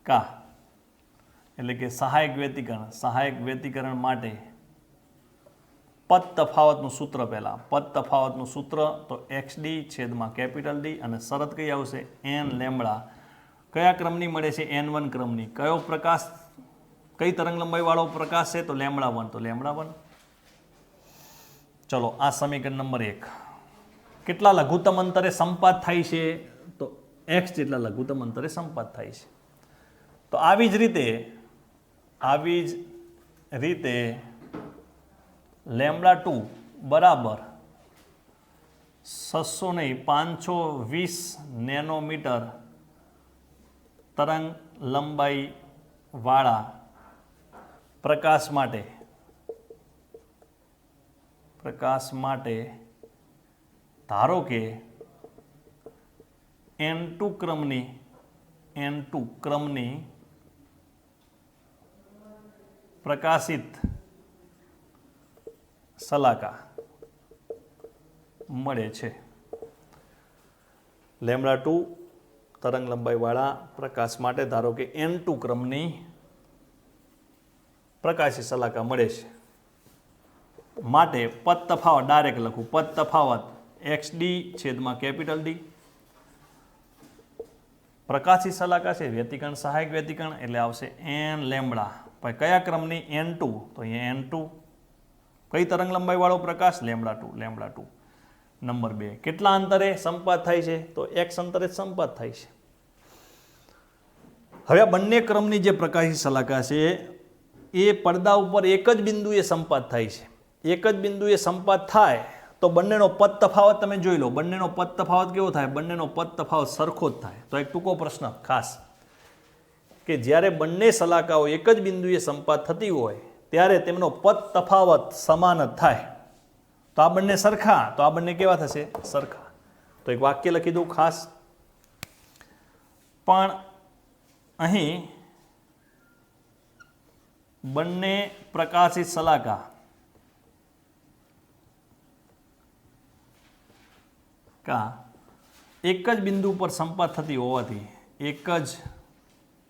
કા એટલે કે સહાયક વ્યતિકરણ માટે પદ તફાવતનું સૂત્ર. પહેલાં પદ તફાવતનું સૂત્ર તો XD છેદમાં કેપિટલ D, અને શરત કઈ આવશે? n lambda. કયા ક્રમની મળે છે? N1 ક્રમની. કયો પ્રકાશ, કઈ તરંગ લંબાઈવાળો પ્રકાશ છે? તો λ1. તો λ1. ચલો, આ સમીકરણ નંબર 1. કેટલા લઘુત્તમ અંતરે સંપાત થાય છે? તો x જેટલા લઘુત્તમ અંતરે સંપાત થાય છે. તો આવી જ રીતે λ2 બરાબર 520 નેનોમીટર તરંગ લંબાઈ વાળા પ્રકાશ માટે ધારો કે N2 ક્રમની પ્રકાશિત શલાકા મળે છે. λ2 તરંગ લંબાઈવાળા પ્રકાશ માટે ધારો કે N2 ક્રમની પ્રકાશી શલાકા મળે છે. માટે પદ તફાવત ડાયરેક્ટ લખું. પદ તફાવત XD છેદમાં કેપિટલ D. પ્રકાશી શલાકા છે વ્યતિકરણ, સહાયક વ્યતિકરણ, એટલે આવશે n લેમ્બડા. પછી કયા ક્રમની? N2. તો અહીંયા N2. કઈ તરંગ લંબાઈ વાળો પ્રકાશ? λ2. નંબર 2, કેટલા અંતરે સંપાત થાય છે? તો x અંતરે સંપાત થાય છે. હવે આ બંને ક્રમની જે પ્રકાશી શલાકા છે એ પડદા ઉપર એક જ બિંદુએ સંપાત થાય છે. એક જ બિંદુએ સંપાત થાય તો બંનેનો પદ તફાવત તમે જોઈ લો. બંનેનો પદ તફાવત કેવો થાય? બંનેનો પદ તફાવત સરખો જ થાય. તો એક ટૂંકો પ્રશ્ન ખાસ, કે જ્યારે બંને શલાકાઓ એક જ બિંદુએ સંપાત થતી હોય ત્યારે તેમનો પદ તફાવત સમાન જ થાય. તો આ બંને સરખા, તો આ બંને કેવા થશે? સરખા. તો એક વાક્ય લખી દઉં ખાસ. પણ અહીં બંને પ્રકાશિત શલાકા એક જ બિંદુ પર સંપાત થતી હોવાથી, એક જ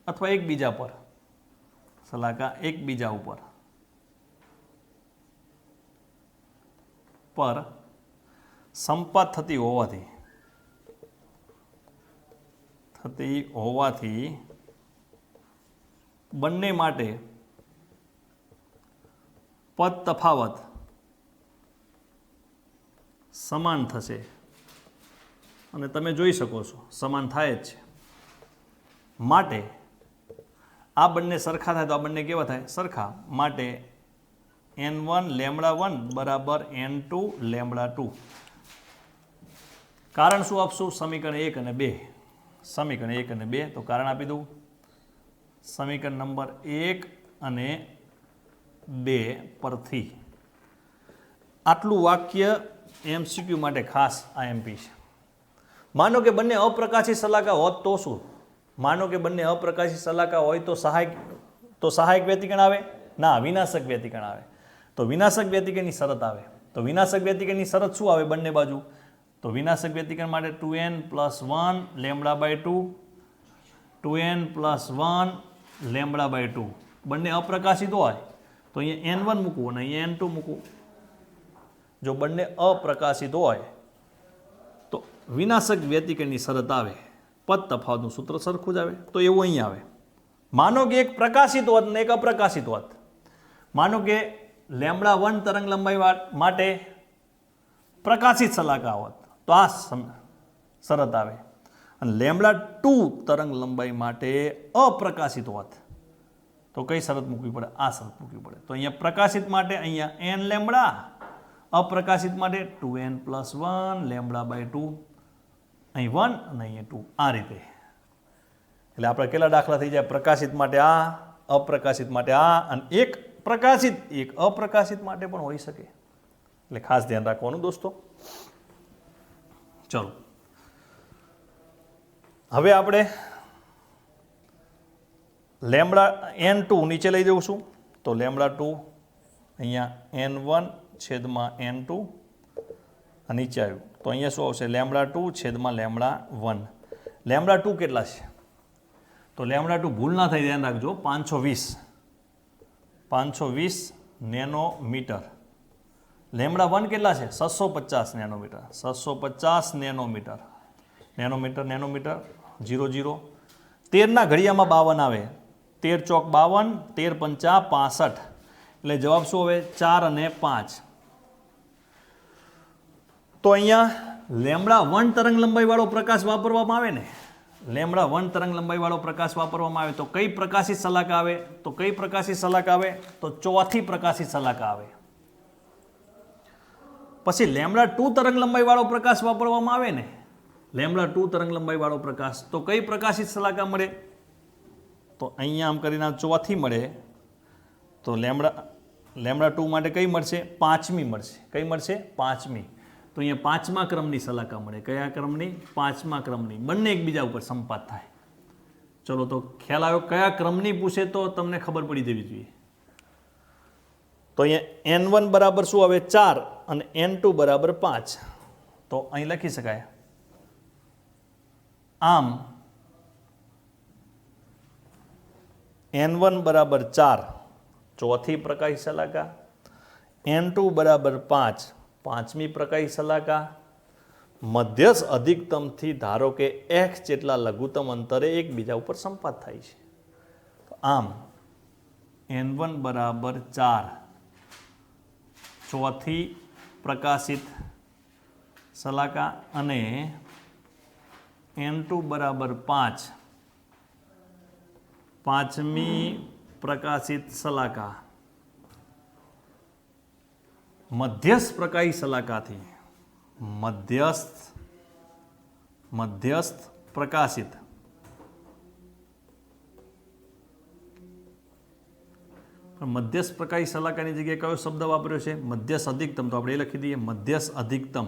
અથવા એકબીજા પર શલાકા એકબીજા ઉપર સંપાત થતી હોવાથી બંને માટે પદ તફાવત સમાન થશે. અને તમે જોઈ શકો છો સમાન થાય જ છે. માટે આ બંને સરખા થાય તો આ બંને કેવા થાય? સરખા. માટે n1 લેમડા 1 બરાબર n2 લેમડા 2. કારણ શું આપશું? સમીકરણ 1 અને 2. સમીકરણ 1 અને 2 તો કારણ આપી દઉં. સમીકરણ નંબર 1 અને 2 પરથી આટલું વાક્ય MCQ માટે ખાસ IMP છે. માનો કે બંને અપ્રકાશી શલાકા હોત તો શું? માનો કે બંને અપ્રકાશી શલાકા હોય તો સહાયક વ્યતિકરણ આવે? ના, વિનાશક વ્યતિકરણ આવે. તો વિનાશક વ્યતિકરણની શરત આવે. તો વિનાશક વ્યતિકરણની શરત શું આવે બંને બાજુ? તો વિનાશક વ્યતિકરણ માટે 2n + 1 lambda by 2, 2n + 1 lambda by 2. બંને અપ્રકાશિત હોય તો અહીંયા n1 મૂકવું અને અહીંયા n2 મૂકવું. જો બંને અપ્રકાશિત હોય તો વિનાશક વ્યતિકરણની શરત આવે, પદ તફાવતનું સૂત્ર સરખું જ આવે. તો એવું અહીં આવે. માનો કે એક પ્રકાશિત હોત ને એક અપ્રકાશિત હોત. માનો કે લેમડા 1 તરંગ લંબાઈ માટે પ્રકાશિત શલાકા હોત તો આ શરત આવે, અને લેમડા 2 તરંગ લંબાઈ માટે અપ્રકાશિત હોત તો કઈ શરત મૂકવી પડે? આ શરત મૂકવી પડે. તો અહીંયા પ્રકાશિત માટે અહીંયા n લેમડા, અપ્રકાશિત માટે 2n + 1 લેમડા બાય 2, અહીં 1 અને અહીંયા 2. આ રીતે એટલે આપણે કેટલા દાખલા થઈ જાય? પ્રકાશિત માટે આ, અપ્રકાશિત માટે આ, અને એક પ્રકાશિત એક અપ્રકાશિત માટે પણ હોઈ શકે. એટલે ખાસ ધ્યાન રાખવાનું દોસ્તો. ચલો હવે આપણે લેમડા n2 નીચે લઈ જઉં છું. તો લેમડા 2 અહીંયા n1 છેદમાં n2 નીચે આવ્યું તો અહીંયા શું આવશે? લેમડા 2 છેદમાં લેમડા 1. લેમડા 2 કેટલા છે? તો લેમડા 2 ભૂલ ના થાય ધ્યાન રાખજો, 520 નેનોમીટર. લેમડા 1 કેટલા છે? 650 નેનોમીટર. 650 નેનોમીટર. Nanometre nanometre 0 0. 13 ના ઘડિયામાં 52 આવે. 13 ચોક 52, 13 પંચા 65. એટલે જવાબ શું હવે? 4 અને 5. તો અહીંયા લેમડા 1 તરંગ લંબાઈ વાળો પ્રકાશ વાપરવામાં આવે ને, લેમડા 1 તરંગ લંબાઈ વાળો પ્રકાશ વાપરવામાં આવે તો કઈ પ્રકાશિત શલાકા આવે? તો કઈ પ્રકાશિત શલાકા આવે? તો ચોથી પ્રકાશિત શલાકા આવે. પછી લેમડા 2 તરંગ લંબાઈ વાળો પ્રકાશ વાપરવામાં આવે ને, લેમડા 2 તરંગ લંબાઈ વાળો પ્રકાશ તો કઈ પ્રકાશિત શલાકા મળે? તો અહીંયા આમ કરીને ચોથી મળે. તો લેમડા 2 માટે કઈ મળશે? 5મી મળશે. કઈ મળશે? 5મી. તો અહીંયા 5મા ક્રમની શલાકા મળે. કયા ક્રમની? 5મા ક્રમની. બંને એકબીજા ઉપર સંપાત થાય. ચલો તો ખ્યાલ આવ્યો? કયા ક્રમની પૂછે તો તમને ખબર પડી જવી જોઈએ. તો અહીંયા n1 બરાબર શું આવે? 4 અને n2 બરાબર 5. તો અહીં લખી શકાય આમ n1 બરાબર 4 ચોથી પ્રકાશી શલાકા, n2 બરાબર 5 પાંચમી પ્રકાશી શલાકા, મધ્યસ્થ અધિકતમથી ધારો કે x જેટલા લઘુત્તમ અંતરે એકબીજા ઉપર સંપાત થાય છે. તો આમ n1 બરાબર 4 ચોથી પ્રકાશિત શલાકા અને n2 બરાબર 5 પાંચમી પ્રકાશિત શલાકા મધ્યસ્થ પ્રકાશી શલાકાથી મધ્યસ્થ પ્રકાશિત મધ્યસ્થ પ્રકાશી શલાકાની જગ્યાએ કયો શબ્દ વાપર્યો છે? મધ્યસ્થ અધિકતમ. તો આપણે એ લખી દઈએ મધ્યસ્થ અધિકતમ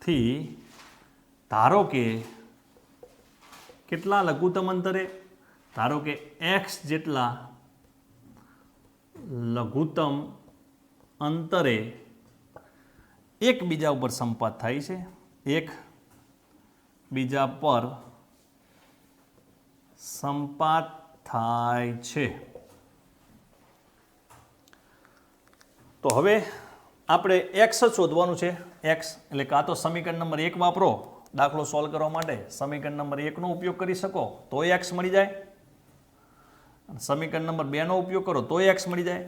થી ધારો કે કેટલા લઘુત્તમ અંતરે? ધારો કે x જેટલા લઘુત્તમ અંતરે એકબીજા ઉપર સંપાત થાય છે. એક બીજા પર સંપાત થાય છે. તો હવે આપણે x જ શોધવાનું છે. x એટલે કાં તો સમીકરણ નંબર 1 વાપરો દાખલો સોલ્વ કરવા માટે, સમીકરણ નંબર 1 નો ઉપયોગ કરી શકો તોય x મળી જાય, સમીકરણ નંબર 2 નો ઉપયોગ કરો તોય x મળી જાય.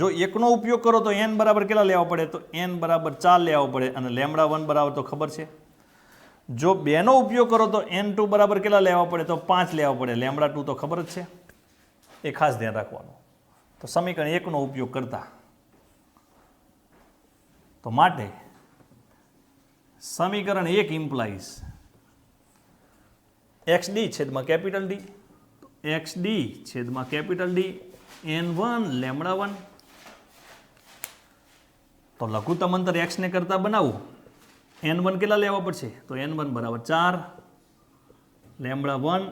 જો 1 નો ઉપયોગ કરો તો n બરાબર કેટલા લેવા પડે? તો n બરાબર 4 લેવા પડે અને લેમડા 1 બરાબર તો ખબર છે. જો 2 નો ઉપયોગ કરો તો n2 બરાબર કેટલા લેવા પડે? તો 5 લેવા પડે. લેમડા 2 તો ખબર જ છે. એ ખાસ ધ્યાન રાખવાનું. તો સમીકરણ 1નો ઉપયોગ કરતા તો માટે સમીકરણ 1 ઇમ્પ્લાઇઝ XD છેદમાં કેપિટલ D, XD છેદમાં કેપિટલ D n1 લેમડા 1. તો લઘુત્તમ અંતર x ને કરતા બનાવવું, n1 કેટલા લેવા પડશે? તો n1 બરાબર 4 લેમડા 1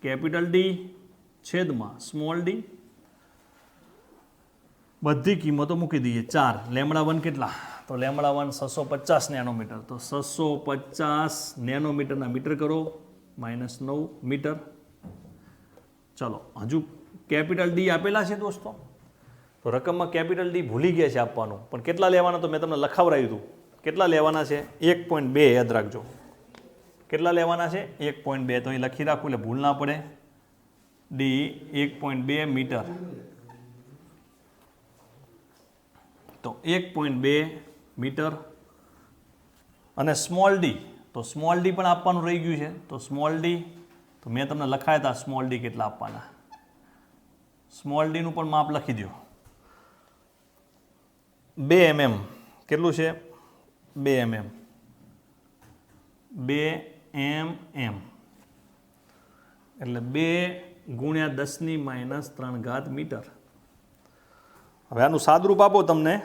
કેપિટલ D છેદમાં સ્મોલ d. બધી કિંમતો મૂકી દઈએ. 4 લેમડા 1 કેટલા? તો લેમડા 1 650 નેનોમીટર. તો 650 નેનોમીટરના મીટર કરો -9 મીટર. ચલો હજુ કેપિટલ D આપેલા છે દોસ્તો, તો રકમમાં કેપિટલ D ભૂલી ગયા છે આપવાનું, પણ કેટલા લેવાના તો મેં તમને લખાવડાવ્યું હતું. કેટલા લેવાના છે? 1.2 યાદ રાખજો. કેટલા લેવાના છે? 1.2. તો અહીં લખી રાખું એટલે ભૂલ ના પડે. D 1.2 metre. તો 1.2 મીટર. અને સ્મોલ d, તો સ્મોલ d પણ આપવાનું રહી ગયું છે. તો સ્મોલ d તો મેં તમને લખાયા હતા સ્મોલ d કેટલા આપવાના. સ્મોલ d નું પણ માપ લખી દો. 2 mm. કેટલું છે? 2 mm. 2 mm એટલે 2 ગુણ્યા 10⁻³ મીટર. હવે આનું સાદરૂપ આપો તમને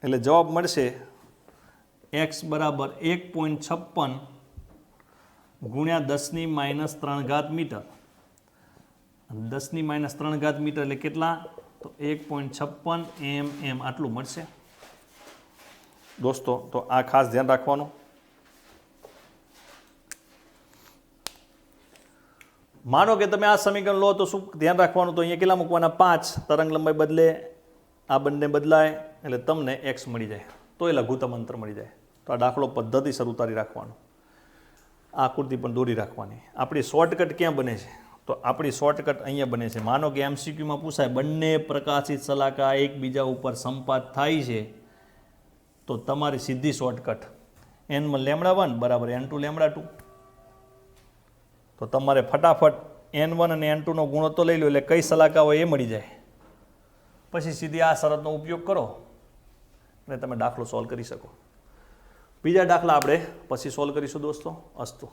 એટલે જવાબ મળશે x બરાબર 1.56 ગુણ્યા 10⁻³ મીટર. 10⁻³ મીટર એટલે કેટલા? તો 1.56 mm આટલું મળશે દોસ્તો. તો આ ખાસ ધ્યાન રાખવાનું. માનો કે તમે આ સમીકરણ લો તો શું ધ્યાન રાખવાનું? તો અહીંયા કેટલા મૂકવાના? 5. તરંગ લંબાઈ બદલે, આ બંને બદલાય એટલે તમને x મળી જાય, તો એ લઘુત્તમ અંતર મળી જાય. તો આ દાખલો પદ્ધતિસર ઉતારી રાખવાનો, આકૃતિ પણ દોરી રાખવાની. આપણી શોર્ટકટ ક્યાં બને છે? તો આપણી શોર્ટકટ અહીંયા બને છે. માનો કે MCQમાં પૂછાય બંને પ્રકાશિત શલાકા એકબીજા ઉપર સંપાત થાય છે, તો તમારી સીધી શોર્ટકટ n1 લેમડા 1 બરાબર n2 લેમડા 2. તો તમારે ફટાફટ n1 અને n2 નો ગુણોત્તર લઈ લો એટલે કઈ શલાકા હોય એ મળી જાય. પછી સીધી આ શરતનો ઉપયોગ કરો એટલે તમે દાખલો સોલ્વ કરી શકો. બીજા દાખલા આપણે પછી સોલ્વ કરીશું દોસ્તો. અસ્તુ.